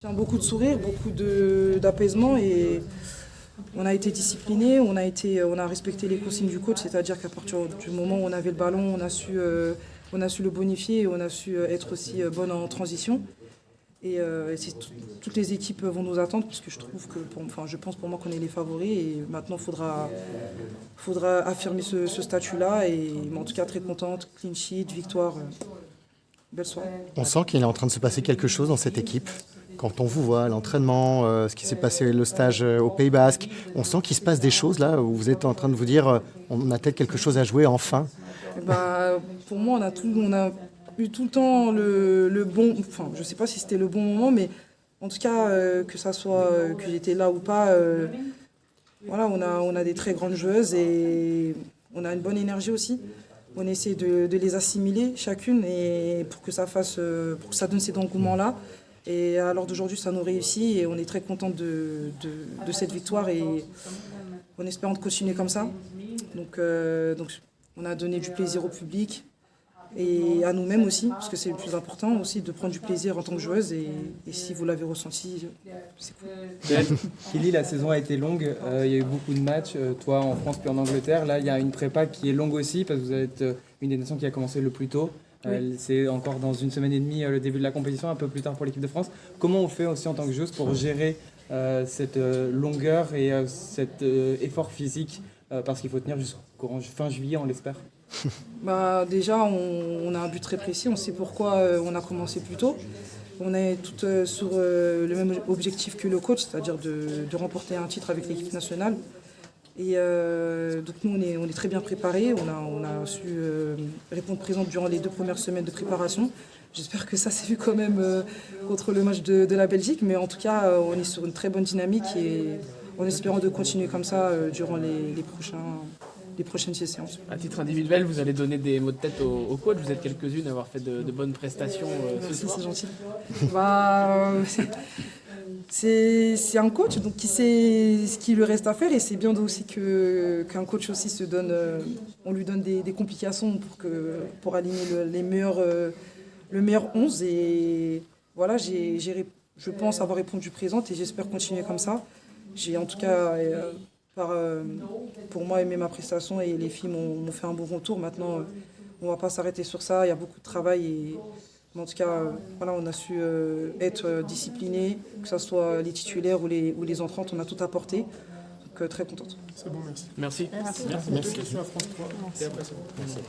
Beaucoup de sourires, d'apaisement et on a été disciplinés, on a respecté les consignes du coach, c'est-à-dire qu'à partir du moment où on avait le ballon, on a su le bonifier et on a su être aussi bonne en transition. Toutes les équipes vont nous attendre parce que je trouve que, je pense pour moi qu'on est les favoris et maintenant il faudra affirmer ce statut-là. Mais en tout cas très contente, clean sheet, victoire, belle soirée. On sent qu'il est en train de se passer quelque chose dans cette équipe. Quand on vous voit à l'entraînement, ce qui s'est passé, le stage au Pays Basque, on sent qu'il se passe des choses là où vous êtes en train de vous dire on a peut-être quelque chose à jouer enfin. Pour moi, on a eu tout le temps le bon. Enfin, je ne sais pas si c'était le bon moment, mais en tout cas, que ça soit que j'étais là ou pas, voilà, on a des très grandes joueuses et on a une bonne énergie aussi. On essaie de les assimiler chacune et pour que ça donne cet engouement-là. Et à l'heure d'aujourd'hui, ça nous réussit et on est très contents de cette victoire et en espérant de continuer comme ça. Donc, on a donné du plaisir au public et à nous-mêmes aussi, parce que c'est le plus important aussi de prendre du plaisir en tant que joueuse. Et si vous l'avez ressenti, c'est cool. Kelly, la saison a été longue, il y a eu beaucoup de matchs, toi en France puis en Angleterre. Là, il y a une prépa qui est longue aussi parce que vous êtes une des nations qui a commencé le plus tôt. Oui. C'est encore dans 1 semaine et demie le début de la compétition, un peu plus tard pour l'équipe de France. Comment on fait aussi en tant que joueuse pour gérer cette longueur et cet effort physique parce qu'il faut tenir jusqu'au fin juillet, on l'espère. Déjà, on a un but très précis, on sait pourquoi on a commencé plus tôt. On est toutes sur le même objectif que le coach, c'est-à-dire de remporter un titre avec l'équipe nationale. Et donc nous, on est très bien préparés, on a su répondre présente durant les 2 premières semaines de préparation. J'espère que ça s'est vu quand même contre le match de la Belgique, mais en tout cas, on est sur une très bonne dynamique et en espérant de continuer comme ça durant les prochaines séances. À titre individuel, vous allez donner des mots de tête au coach. Vous êtes quelques-unes à avoir fait de bonnes prestations. Merci, c'est gentil. C'est un coach donc qui sait ce qu'il lui reste à faire et c'est bien aussi qu'un coach aussi on lui donne des complications pour aligner le meilleur 11 et voilà, je pense avoir répondu présente et j'espère continuer comme ça. J'ai en tout cas pour moi aimé ma prestation et les filles m'ont fait un bon retour. Maintenant on ne va pas s'arrêter sur ça, il y a beaucoup de travail mais en tout cas, voilà, on a su être disciplinés, que ce soit les titulaires ou les entrantes, on a tout apporté. Donc très contente. C'est bon, merci. Merci. Merci. Deux questions à France 3. Merci.